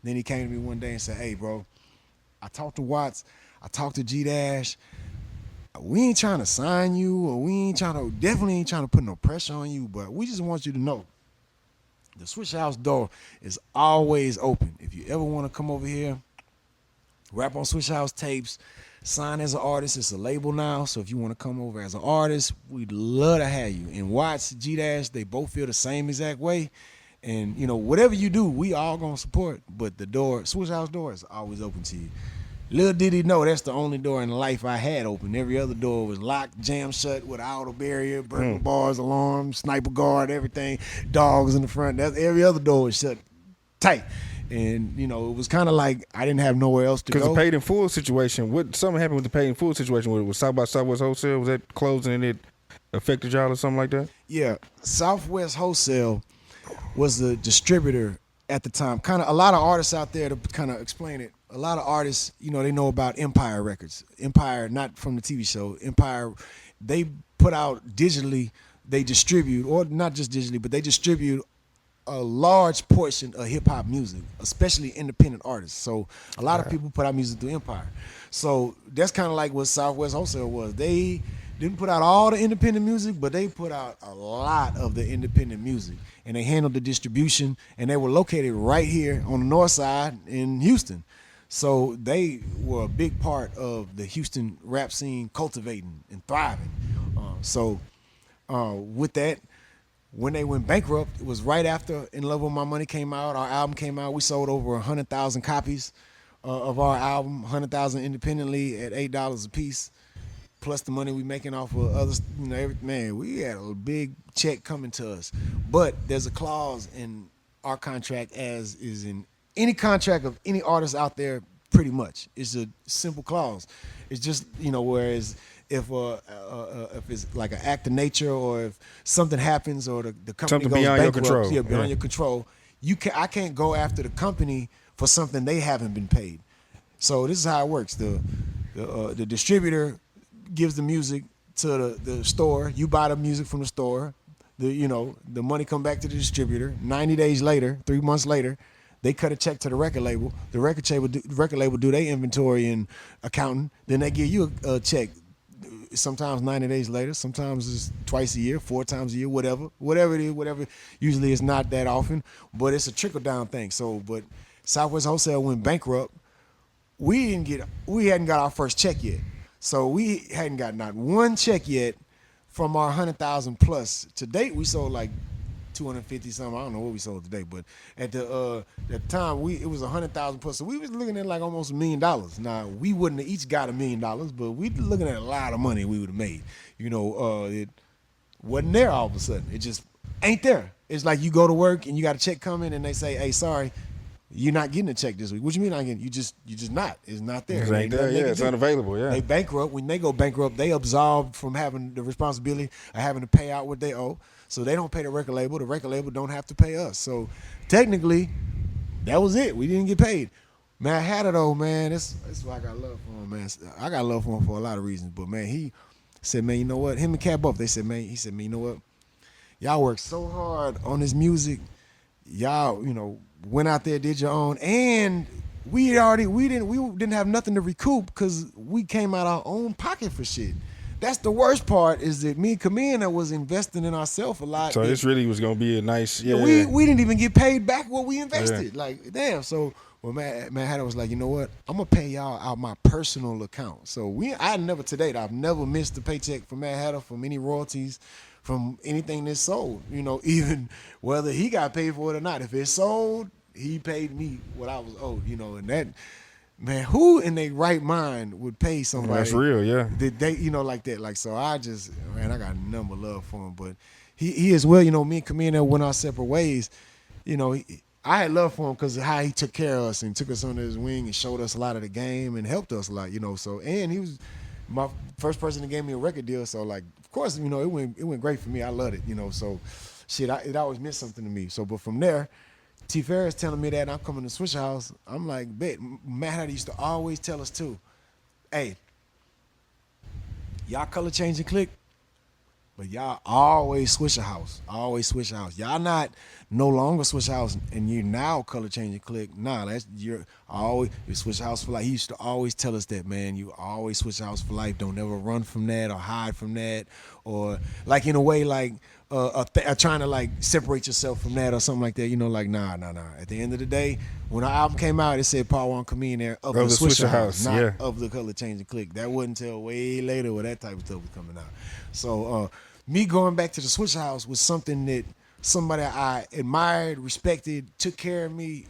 Then he came to me one day and said, "Hey, bro, I talked to Watts, I talked to G Dash. We ain't trying to sign you, or we ain't trying to definitely ain't trying to put no pressure on you, but we just want you to know the Swisha House door is always open. If you ever want to come over here, rap on Swisha House tapes, sign as an artist. It's a label now, so if you want to come over as an artist, we'd love to have you." And Watts, G Dash, they both feel the same exact way. And whatever you do, we all gonna support. But the door, Swisha House door, is always open to you. Little did he know that's the only door in life I had open. Every other door was locked, jammed shut with an auto barrier, burglar bars, alarm, sniper guard, everything, dogs in the front. Every other door was shut tight. And, it was kind of like I didn't have nowhere else to go. Because the paid in full situation, something happened with the paid in full situation? Was South by Southwest Wholesale, was that closing and it affected y'all or something like that? Yeah, Southwest Wholesale was the distributor at the time. Kind of a lot of artists out there, to kind of explain it, a lot of artists, they know about Empire Records. Empire, not from the TV show. Empire, they put out digitally, they distribute, or not just digitally, but they distribute a large portion of hip-hop music, especially independent artists. So a lot of people put out music through Empire. So that's kind of like what Southwest Wholesale was. They didn't put out all the independent music, but they put out a lot of the independent music. And they handled the distribution, and they were located right here on the north side in Houston. So they were a big part of the Houston rap scene cultivating and thriving. With that, when they went bankrupt, it was right after In Love With My Money came out. Our album came out. We sold over 100,000 copies of our album, 100,000 independently at $8 a piece, plus the money we making off of others. Man, we had a big check coming to us. But there's a clause in our contract, as is in any contract of any artist out there, pretty much. It's a simple clause. It's just, whereas if it's like an act of nature, or if something happens, or the company something goes beyond your bankrupt, control. beyond your control, I can't go after the company for something they haven't been paid. So this is how it works. The distributor gives the music to the store. You buy the music from the store. The money come back to the distributor. 90 days later, 3 months later, they cut a check to the record label. The record label do their inventory and accounting. Then they give you a check. Sometimes 90 days later. Sometimes it's twice a year, 4 times a year, whatever it is, whatever. Usually it's not that often, but it's a trickle down thing. So, but Southwest Wholesale went bankrupt. We hadn't got our first check yet. So we hadn't got not one check yet from our 100,000 plus. To date, we sold like 250 something. I don't know what we sold today, but at the time it was 100,000 plus. So we was looking at like almost $1 million. Now we wouldn't have each got $1 million, but we looking at a lot of money we would have made. It wasn't there all of a sudden. It just ain't there. It's like you go to work and you got a check coming and they say, "Hey, sorry, you're not getting a check this week." What you mean not getting? You just not. It's not there. It ain't there. Yeah, it's unavailable. Yeah. They bankrupt. When they go bankrupt, they absolved from having the responsibility of having to pay out what they owe. So they don't pay the record label. The record label don't have to pay us. So technically, that was it. We didn't get paid. Madd Hatta though, man, that's why I got love for him, man. I got love for him for a lot of reasons. But man, he said, man, you know what? Him and Cat both. He said, man, you know what? Y'all worked so hard on this music. Y'all, went out there, did your own, and we didn't have nothing to recoup because we came out our own pocket for shit. That's the worst part, is that me and Chamillionaire was investing in ourselves a lot. So this really was gonna be a nice. Yeah. We didn't even get paid back what we invested. Yeah. Like damn. So Madd Hatta was like, you know what? I'm gonna pay y'all out my personal account. So I've never missed a paycheck from Madd Hatta from any royalties, from anything that's sold, even whether he got paid for it or not. If it's sold, he paid me what I was owed, and that, man, who in their right mind would pay somebody? That's real, yeah. They, like that. Like, so I got nothing but love for him. But he as well, me and Chamillionaire went our separate ways. I had love for him because of how he took care of us and took us under his wing and showed us a lot of the game and helped us a lot, So, and he was my first person that gave me a record deal. So, like, of course, it went great for me. I loved it, So, shit, it always meant something to me. So, but from there, T. Ferris telling me that I'm coming to Swisha House, I'm like, bet. Madd Hatta used to always tell us too, hey, y'all color change and click, But y'all always Swisha House. Always Swisha House. Y'all not no longer Swisha House and you're now color changing click. Nah, that's you're Swisha House for life. He used to always tell us that, man. You always Swisha House for life. Don't ever run from that or hide from that. Or like in a way like trying to like separate yourself from that or something like that. You know, like nah. At the end of the day, when our album came out, it said Part 1 Chamillionaire of the Swisha House, not yeah. of the color changing click. That wasn't until way later where that type of stuff was coming out. So me going back to the Swisha House was something that somebody I admired, respected, took care of me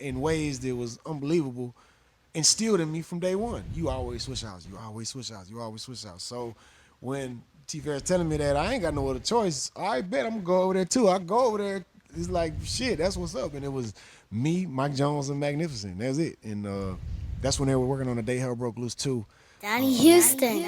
in ways that was unbelievable, instilled in me from day one. You always Swisha House. You always Swisha House. You always Swisha House. So when T Fair's telling me that I ain't got no other choice, I bet I'm gonna go over there too. I go over there. It's like shit. That's what's up. And it was me, Mike Jones, and Magnificent. That's it. And that's when they were working on The Day Hell Broke Loose too. Donnie Houston.